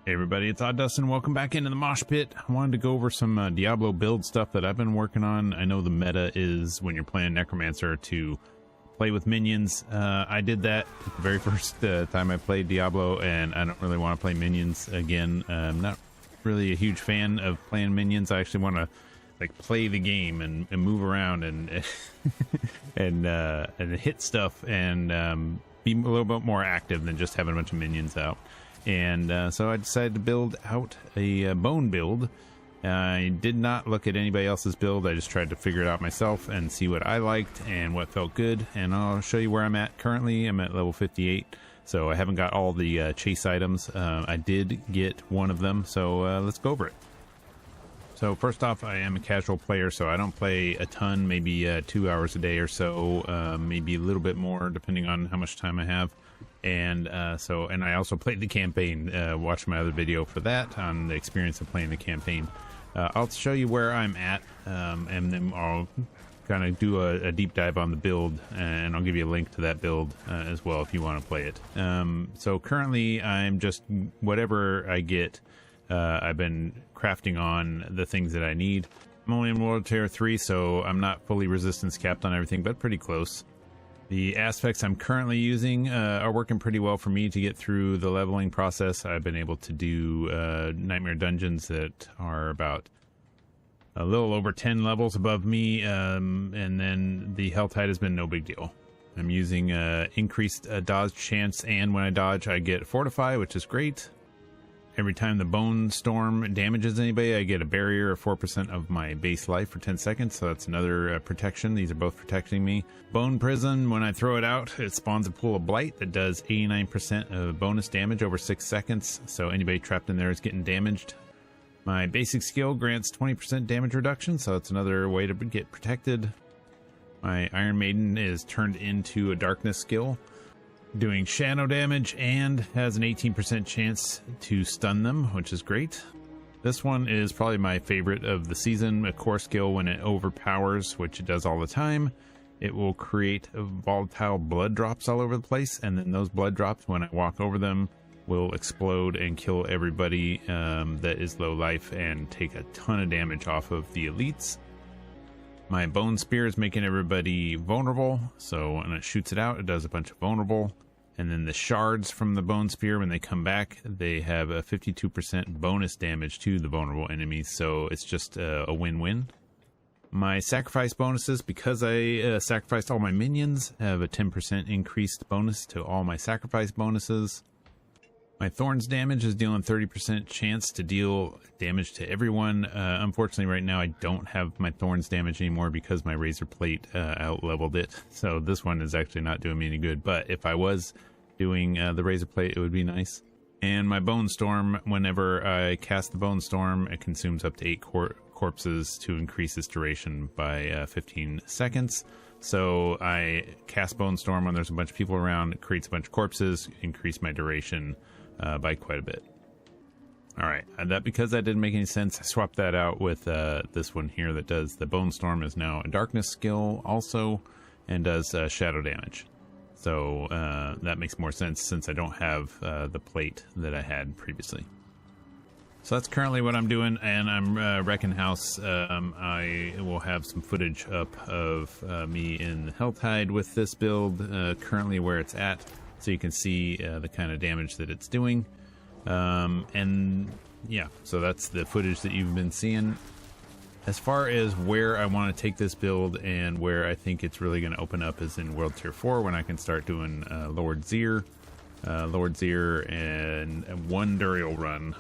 Hey everybody, it's Odd Dustin. Welcome back into the mosh pit. I wanted to go over some Diablo build stuff that I've been working on. I know the meta is when you're playing Necromancer to play with minions. I did that the very first time I played Diablo, and I don't really want to play minions again. I'm not really a huge fan of playing minions. I actually want to like play the game and move around and and hit stuff and be a little bit more active than just having a bunch of minions out. And so I decided to build out a bone build. I did not look at anybody else's build. I just tried to figure it out myself and see what I liked and what felt good. And I'll show you where I'm at currently. I'm at level 58, so I haven't got all the chase items. I did get one of them, so let's go over it. So first off, I am a casual player, so I don't play a ton, maybe 2 hours a day or so, maybe a little bit more depending on how much time I have. And and I also played the campaign. Watch my other video for that on the experience of playing the campaign. I'll show you where I'm at, and then I'll kind of do a deep dive on the build, and I'll give you a link to that build as well if you want to play it. So currently I'm just whatever I get. I've been crafting on the things that I need. I'm only in World Tier 3, so I'm not fully resistance capped on everything, but pretty close. The aspects I'm currently using are working pretty well for me to get through the leveling process. I've been able to do nightmare dungeons that are about a little over 10 levels above me, and then the health tide has been no big deal. I'm using increased dodge chance, and when I dodge I get Fortify, which is great. Every time the Bone Storm damages anybody, I get a barrier of 4% of my base life for 10 seconds, so that's another protection. These are both protecting me. Bone Prison, when I throw it out, it spawns a pool of Blight that does 89% of bonus damage over 6 seconds, so anybody trapped in there is getting damaged. My basic skill grants 20% damage reduction, so that's another way to get protected. My Iron Maiden is turned into a darkness skill, doing shadow damage, and has an 18% chance to stun them, which is great. This one is probably my favorite of the season. A core skill, when it overpowers, which it does all the time, it will create volatile blood drops all over the place, and then those blood drops, when I walk over them, will explode and kill everybody that is low life and take a ton of damage off of the elites. My Bone Spear is making everybody vulnerable, so when it shoots it out, it does a bunch of vulnerable. And then the shards from the Bone Spear, when they come back, they have a 52% bonus damage to the vulnerable enemies, so it's just a win-win. My sacrifice bonuses, because I sacrificed all my minions, have a 10% increased bonus to all my sacrifice bonuses. My Thorns damage is dealing 30% chance to deal damage to everyone. Unfortunately, right now I don't have my Thorns damage anymore because my Razorplate out-leveled it. So this one is actually not doing me any good. But if I was doing the Razorplate, it would be nice. And my Bone Storm, whenever I cast the Bone Storm, it consumes up to 8 corpses to increase its duration by 15 seconds. So I cast Bone Storm when there's a bunch of people around, it creates a bunch of corpses, increase my duration by quite a bit. Alright, because that didn't make any sense, I swapped that out with this one here that does the Bone Storm is now a darkness skill also, and does shadow damage. So that makes more sense since I don't have the plate that I had previously. So that's currently what I'm doing, and I'm wrecking house. I will have some footage up of me in the Health Tide with this build, currently where it's at, so you can see the kind of damage that it's doing. And yeah, so that's the footage that you've been seeing. As far as where I want to take this build and where I think it's really going to open up is in World Tier 4, when I can start doing Lord Zir, and one Duriel run.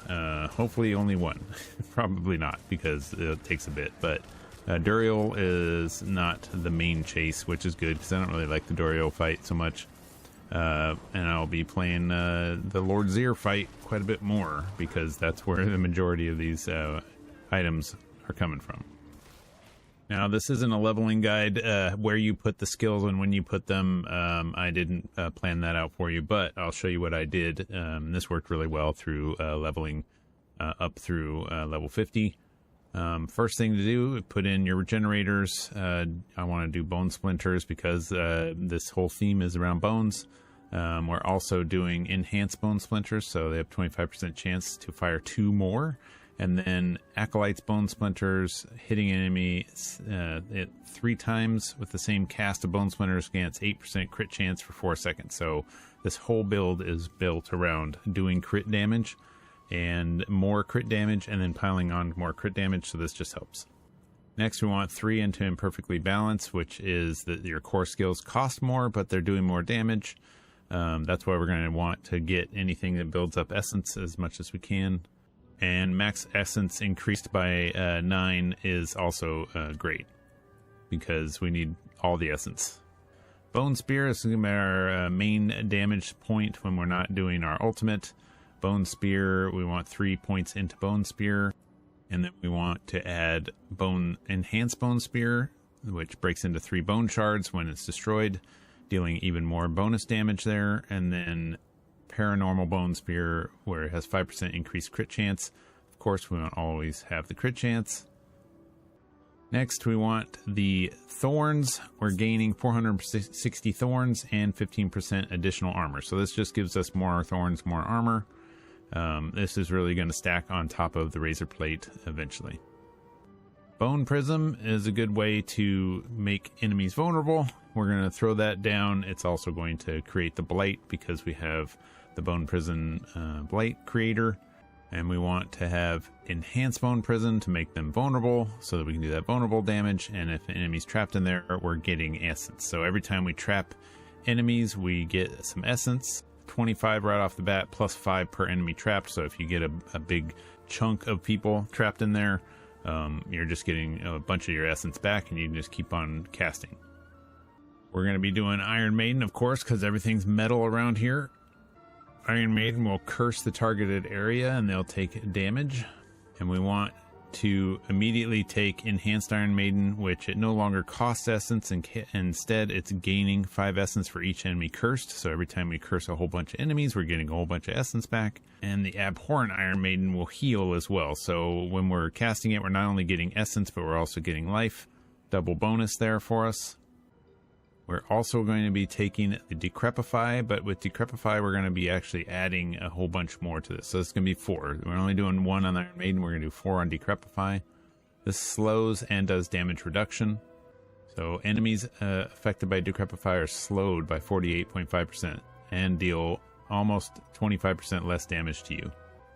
Hopefully only one. Probably not, because it takes a bit, but Duriel is not the main chase, which is good because I don't really like the Duriel fight so much. And I'll be playing the Lord Zir fight quite a bit more, because that's where the majority of these items are coming from. Now, this isn't a leveling guide where you put the skills and when you put them. I didn't plan that out for you, but I'll show you what I did. This worked really well through leveling up through level 50. First thing to do, put in your regenerators. I want to do bone splinters because this whole theme is around bones. We're also doing enhanced bone splinters, so they have 25% chance to fire 2 more. And then Acolyte's bone splinters, hitting an enemy 3 times with the same cast of bone splinters grants 8% crit chance for 4 seconds. So this whole build is built around doing crit damage and more crit damage, and then piling on more crit damage, so this just helps. Next, we want 3 into Imperfectly Balanced, which is that your core skills cost more, but they're doing more damage. That's why we're going to want to get anything that builds up essence as much as we can. And max essence increased by 9 is also great, because we need all the essence. Bone Spear is going to be our main damage point when we're not doing our ultimate. Bone Spear, we want 3 points into Bone Spear. And then we want to add Enhanced Bone Spear, which breaks into 3 bone shards when it's destroyed, dealing even more bonus damage there. And then Paranormal Bone Spear, where it has 5% increased crit chance. Of course, we won't always have the crit chance. Next, we want the Thorns. We're gaining 460 Thorns and 15% additional armor. So this just gives us more Thorns, more armor. This is really going to stack on top of the Razorplate eventually. Bone Prism is a good way to make enemies vulnerable. We're going to throw that down. It's also going to create the Blight, because we have the Bone Prison Blight creator. And we want to have Enhanced Bone Prison to make them vulnerable, so that we can do that vulnerable damage. And if an enemy's trapped in there, we're getting essence. So every time we trap enemies, we get some essence. 25 right off the bat, plus 5 per enemy trapped. So if you get a big chunk of people trapped in there, you're just getting a bunch of your essence back, and you can just keep on casting. We're going to be doing Iron Maiden, of course, because everything's metal around here. Iron Maiden will curse the targeted area, and they'll take damage. And we want to immediately take Enhanced Iron Maiden, which it no longer costs essence, and instead it's gaining 5 essence for each enemy cursed. So every time we curse a whole bunch of enemies, we're getting a whole bunch of essence back. And the Abhorrent Iron Maiden will heal as well. So when we're casting it, we're not only getting essence, but we're also getting life. Double bonus there for us. We're also going to be taking the Decrepify, but with Decrepify, we're going to be actually adding a whole bunch more to this. So it's going to be 4. We're only doing 1 on Iron Maiden. We're going to do 4 on Decrepify. This slows and does damage reduction. So enemies affected by Decrepify are slowed by 48.5% and deal almost 25% less damage to you.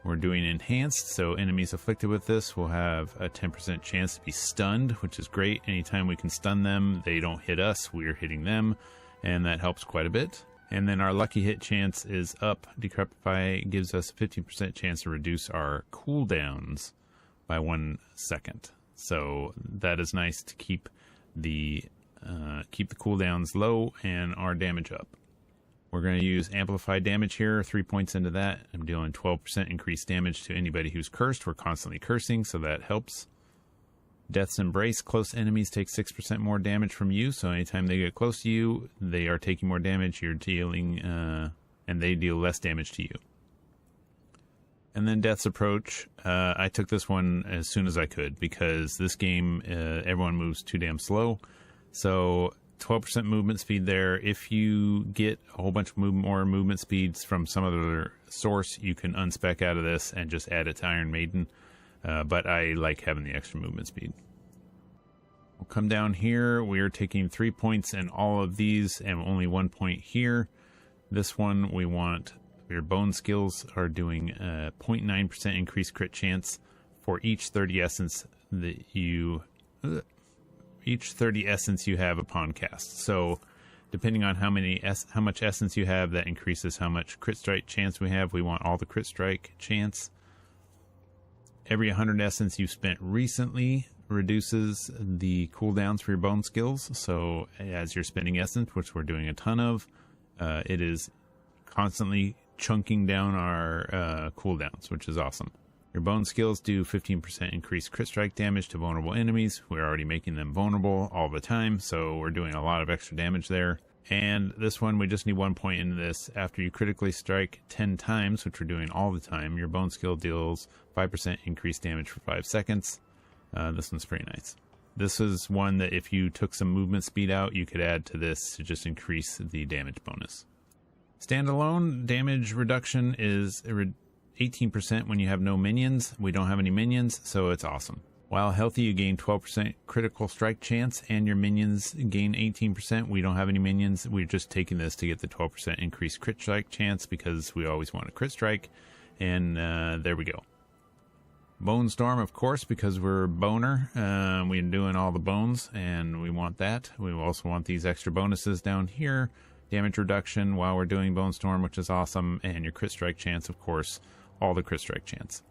We're doing Enhanced, so enemies afflicted with this will have a 10% chance to be stunned, which is great. Anytime we can stun them, they don't hit us, we're hitting them, and that helps quite a bit. And then our lucky hit chance is up. Decrepify gives us a 15% chance to reduce our cooldowns by 1 second. So that is nice to keep the cooldowns low and our damage up. We're going to use Amplified Damage here, 3 points into that. I'm dealing 12% increased damage to anybody who's cursed. We're constantly cursing, so that helps. Death's Embrace, close enemies take 6% more damage from you, so anytime they get close to you, they are taking more damage. You're dealing, and they deal less damage to you. And then Death's Approach. I took this one as soon as I could, because this game, everyone moves too damn slow. So 12% movement speed there. If you get a whole bunch of more movement speeds from some other source, you can unspec out of this and just add it to Iron Maiden. But I like having the extra movement speed. We'll come down here. We are taking 3 points in all of these and only 1 point here. This one, we want your bone skills are doing a 0.9% increased crit chance for each 30 essence that you... each 30 essence you have upon cast. So depending on how much essence you have, that increases how much crit strike chance we have. We want all the crit strike chance. Every 100 essence you spent recently reduces the cooldowns for your bone skills. So as you're spending essence, which we're doing a ton of, it is constantly chunking down our cooldowns, which is awesome. Your bone skills do 15% increased crit strike damage to vulnerable enemies. We're already making them vulnerable all the time, so we're doing a lot of extra damage there. And this one, we just need 1 point into this. After you critically strike 10 times, which we're doing all the time, your bone skill deals 5% increased damage for 5 seconds. This one's pretty nice. This is one that if you took some movement speed out, you could add to this to just increase the damage bonus. Standalone damage reduction is 18% when you have no minions. We don't have any minions, so it's awesome. While healthy, you gain 12% critical strike chance, and your minions gain 18%. We don't have any minions. We're just taking this to get the 12% increased crit strike chance because we always want a crit strike. And there we go. Bone Storm, of course, because we're boner. We're doing all the bones, and we want that. We also want these extra bonuses down here. Damage reduction while we're doing Bone Storm, which is awesome. And your crit strike chance, of course. All the crit strike chance.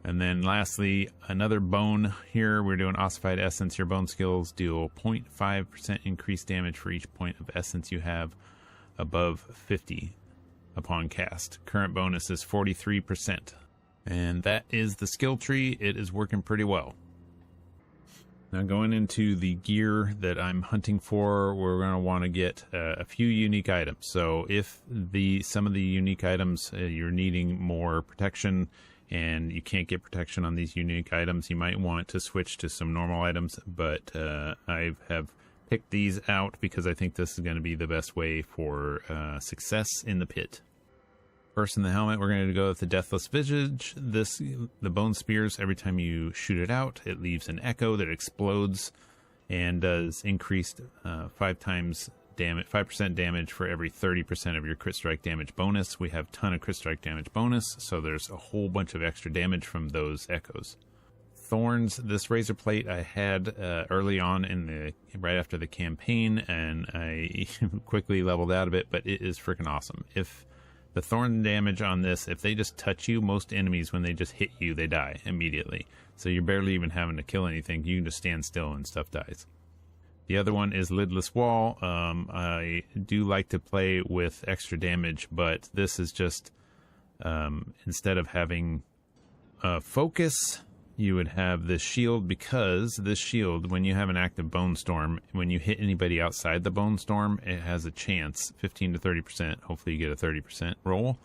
And then lastly, another bone here. We're doing Ossified Essence. Your bone skills deal 0.5% increased damage for each point of essence you have above 50 upon cast. Current bonus is 43%. And that is the skill tree. It is working pretty well. Now going into the gear that I'm hunting for, we're going to want to get a few unique items. So if some of the unique items you're needing more protection and you can't get protection on these unique items, you might want to switch to some normal items. But I have picked these out because I think this is going to be the best way for success in the pit. First in the helmet, we're going to go with the Deathless Visage. The bone spears, every time you shoot it out, it leaves an echo that explodes and does increased 5% damage for every 30% of your crit strike damage bonus. We have a ton of crit strike damage bonus, so there's a whole bunch of extra damage from those echoes. Thorns, this Razorplate I had early on right after the campaign, and I quickly leveled out of it, but it is freaking awesome. If the thorn damage on this, if they just touch you, most enemies, when they just hit you, they die immediately. So you're barely even having to kill anything. You can just stand still and stuff dies. The other one is Lidless Wall. I do like to play with extra damage, but this is just, instead of having focus, you would have this shield, because this shield, when you have an active Bone Storm, when you hit anybody outside the Bone Storm, it has a chance, 15 to 30%, hopefully you get a 30% roll,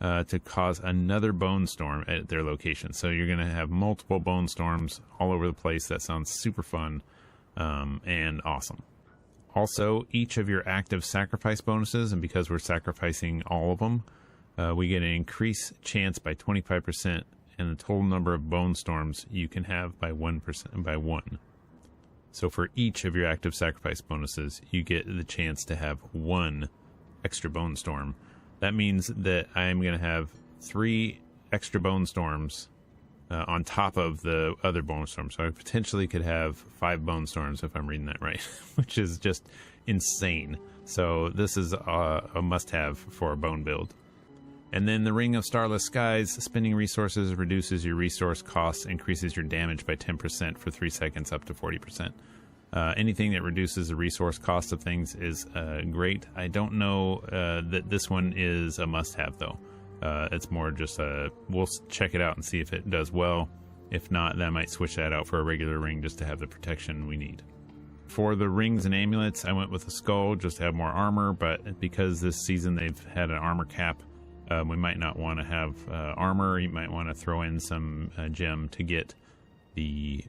to cause another Bone Storm at their location. So you're going to have multiple Bone Storms all over the place. That sounds super fun and awesome. Also, each of your active sacrifice bonuses, and because we're sacrificing all of them, we get an increased chance by 25%, and the total number of bone storms you can have by 1%, by 1. So for each of your active sacrifice bonuses, you get the chance to have 1 extra bone storm. That means that I'm going to have 3 extra bone storms on top of the other bone storms. So I potentially could have 5 bone storms if I'm reading that right, which is just insane. So this is a must-have for a bone build. And then the Ring of Starless Skies, spending resources reduces your resource costs, increases your damage by 10% for 3 seconds up to 40%. Anything that reduces the resource cost of things is great. I don't know that this one is a must-have, though. It's more just we'll check it out and see if it does well. If not, then I might switch that out for a regular ring just to have the protection we need. For the rings and amulets, I went with a skull just to have more armor, but because this season they've had an armor cap, we might not want to have armor. You might want to throw in some gem to get the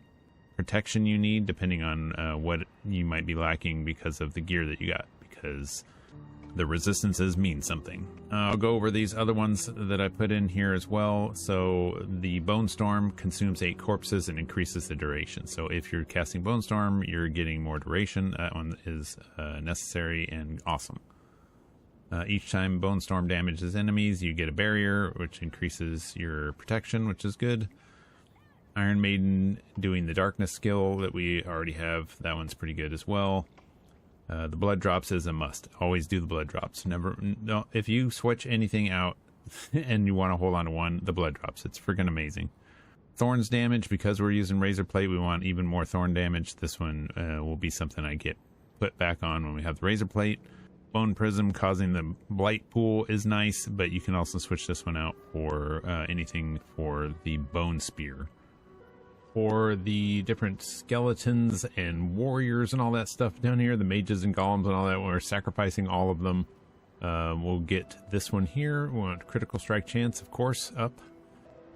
protection you need, depending on what you might be lacking because of the gear that you got, because the resistances mean something. I'll go over these other ones that I put in here as well. So the Bone Storm consumes 8 corpses and increases the duration. So if you're casting Bone Storm, you're getting more duration. That one is necessary and awesome. Each time Bone Storm damages enemies, you get a barrier, which increases your protection, which is good. Iron Maiden doing the darkness skill that we already have. That one's pretty good as well. The blood drops is a must. Always do the blood drops. No, if you switch anything out and you want to hold on to one, the blood drops. It's freaking amazing. Thorns damage, because we're using Razorplate, we want even more thorn damage. This one will be something I get put back on when we have the Razorplate. Bone Prism causing the Blight Pool is nice, but you can also switch this one out for anything for the Bone Spear. For the different skeletons and warriors and all that stuff down here, the mages and golems and all that, we're sacrificing all of them. We'll get this one here. We want critical strike chance, of course, up.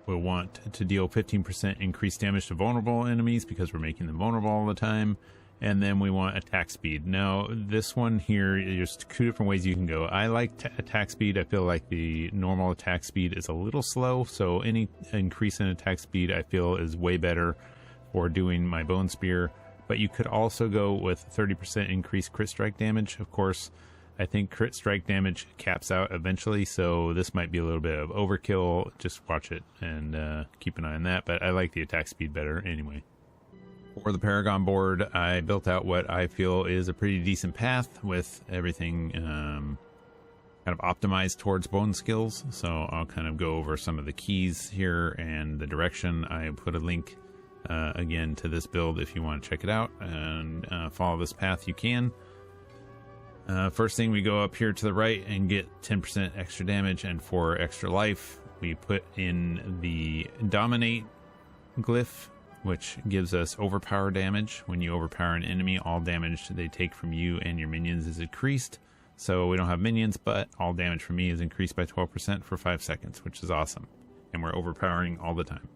We'll want to deal 15% increased damage to vulnerable enemies because we're making them vulnerable all the time. And then we want attack speed. Now, this one here, there's 2 different ways you can go. I like attack speed. I feel like the normal attack speed is a little slow, so any increase in attack speed I feel is way better for doing my Bone Spear. But you could also go with 30% increased crit strike damage. Of course, I think crit strike damage caps out eventually, so this might be a little bit of overkill. Just watch it and keep an eye on that, but I like the attack speed better anyway. For the Paragon board, I built out what I feel is a pretty decent path with everything kind of optimized towards bone skills. So I'll kind of go over some of the keys here and the direction. I put a link again to this build if you want to check it out and follow this path, you can. First thing, we go up here to the right and get 10% extra damage and 4 extra life. We put in the Dominate glyph, which gives us overpower damage. When you overpower an enemy, all damage they take from you and your minions is increased. So we don't have minions, but all damage from me is increased by 12% for 5 seconds, which is awesome. And we're overpowering all the time.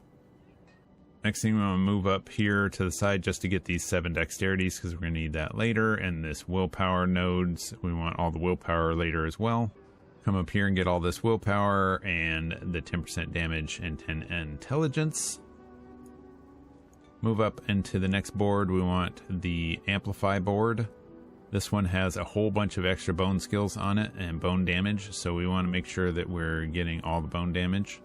Next thing, we want to move up here to the side just to get these 7 dexterities, because we're going to need that later. And this willpower nodes, we want all the willpower later as well. Come up here and get all this willpower and the 10% damage and 10 intelligence. Move up into the next board, we want the Amplify board. This one has a whole bunch of extra bone skills on it and bone damage, so we want to make sure that we're getting all the bone damage.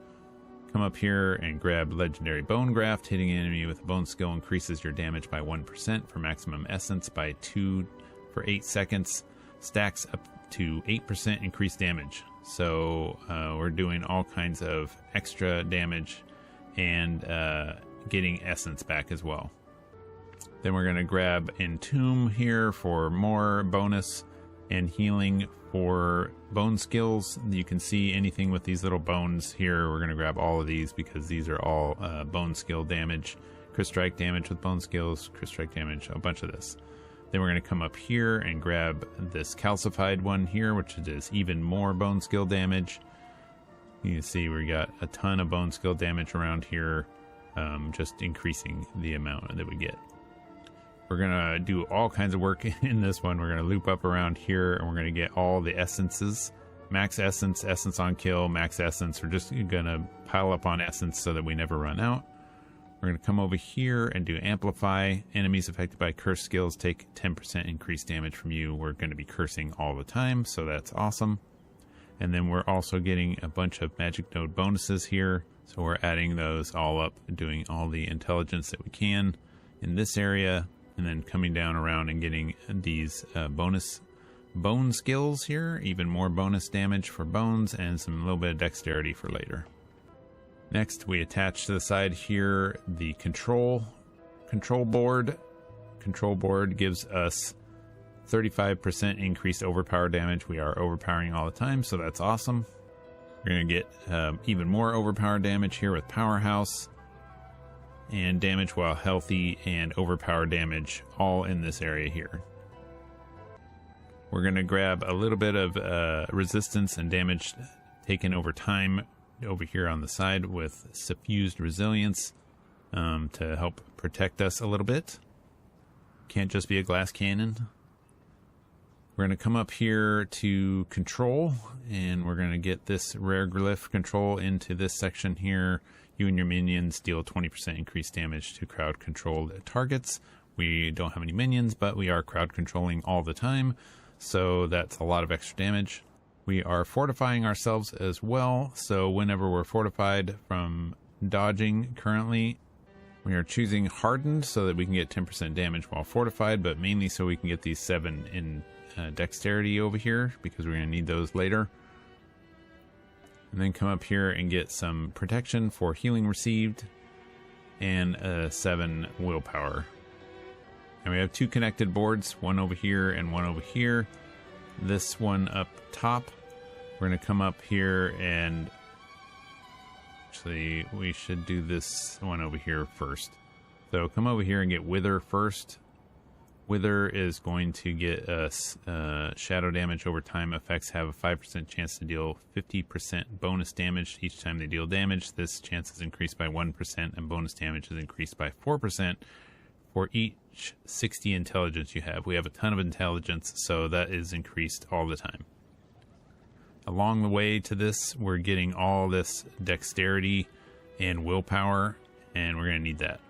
Come up here and grab Legendary Bone Graft. Hitting an enemy with a bone skill increases your damage by 1% for maximum essence by 2 for 8 seconds. Stacks up to 8% increased damage. So we're doing all kinds of extra damage and getting essence back as well. Then we're going to grab Entomb here for more bonus and healing for bone skills. You can see anything with these little bones here. We're going to grab all of these because these are all bone skill damage. Crit strike damage with bone skills, crit strike damage, a bunch of this. Then we're going to come up here and grab this calcified one here, which is even more bone skill damage. You can see we got a ton of bone skill damage around here, just increasing the amount that we get. We're going to do all kinds of work in this one. We're going to loop up around here and we're going to get all the essences. Max essence, essence on kill, max essence. We're just going to pile up on essence so that we never run out. We're going to come over here and do Amplify. Enemies affected by curse skills take 10% increased damage from you. We're going to be cursing all the time, so that's awesome. And then we're also getting a bunch of magic node bonuses here. So we're adding those all up, doing all the intelligence that we can in this area. And then coming down around and getting these bonus bone skills here, even more bonus damage for bones and some little bit of dexterity for later. Next, we attach to the side here the control board. Control board gives us 35% increased overpower damage. We are overpowering all the time, so that's awesome. We're going to get even more overpower damage here with Powerhouse. And damage while healthy and overpower damage all in this area here. We're going to grab a little bit of resistance and damage taken over time over here on the side with Suffused Resilience to help protect us a little bit. Can't just be a glass cannon. We're going to come up here to control, and we're going to get this rare glyph control into this section here. You and your minions deal 20% increased damage to crowd controlled targets. We don't have any minions, but we are crowd controlling all the time, so that's a lot of extra damage. We are fortifying ourselves as well, so whenever we're fortified from dodging currently, we are choosing hardened so that we can get 10% damage while fortified, but mainly so we can get these 7 in dexterity over here, because we're going to need those later. And then come up here and get some protection for healing received and 7 willpower. And we have 2 connected boards, one over here and one over here. This one up top, we're going to come up here and actually we should do this one over here first. So come over here and get Wither first. Wither is going to get us shadow damage over time. Effects have a 5% chance to deal 50% bonus damage each time they deal damage. This chance is increased by 1% and bonus damage is increased by 4% for each 60 intelligence you have. We have a ton of intelligence, so that is increased all the time. Along the way to this, we're getting all this dexterity and willpower, and we're going to need that.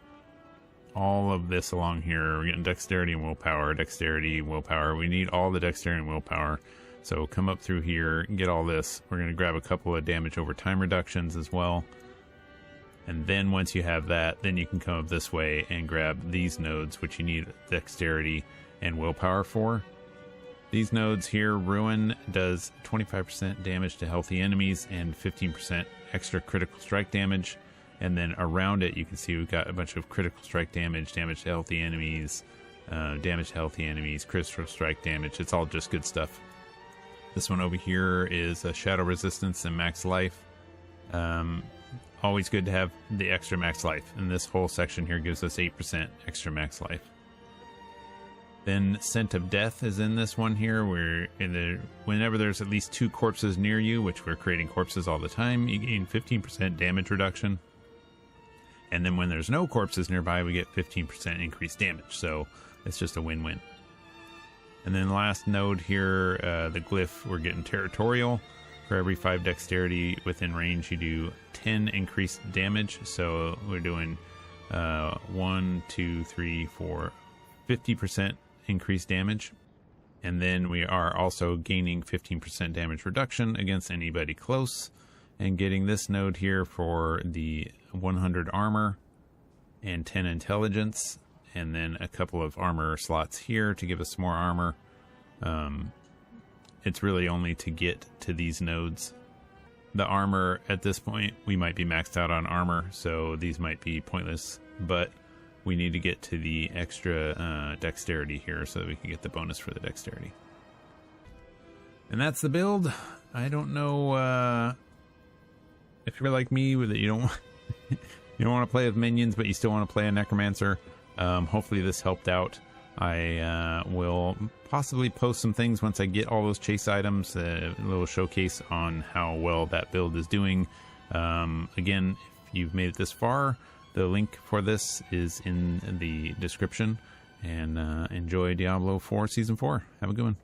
All of this along here, we're getting dexterity and willpower, dexterity, willpower. We need all the dexterity and willpower. So come up through here, get all this. We're going to grab a couple of damage over time reductions as well. And then once you have that, then you can come up this way and grab these nodes, which you need dexterity and willpower for. These nodes here, Ruin does 25% damage to healthy enemies and 15% extra critical strike damage. And then around it, you can see we've got a bunch of critical strike damage, damage to healthy enemies, critical strike damage. It's all just good stuff. This one over here is a shadow resistance and max life. Always good to have the extra max life. And this whole section here gives us 8% extra max life. Then Scent of Death is in this one here. Whenever there's at least 2 corpses near you, which we're creating corpses all the time, you gain 15% damage reduction. And then when there's no corpses nearby, we get 15% increased damage. So it's just a win-win. And then last node here, the glyph, we're getting Territorial. For every 5 dexterity within range, you do 10 increased damage. So we're doing 1, 2, 3, 4, 50% increased damage. And then we are also gaining 15% damage reduction against anybody close. And getting this node here for the 100 armor and 10 intelligence. And then a couple of armor slots here to give us more armor. It's really only to get to these nodes. The armor at this point, we might be maxed out on armor, so these might be pointless, but we need to get to the extra dexterity here so that we can get the bonus for the dexterity. And that's the build. I don't know if you're like me, that you don't you don't want to play with minions, but you still want to play a necromancer. Hopefully this helped out. I will possibly post some things once I get all those chase items, a little showcase on how well that build is doing. Again, if you've made it this far, the link for this is in the description. And enjoy Diablo 4 Season 4. Have a good one.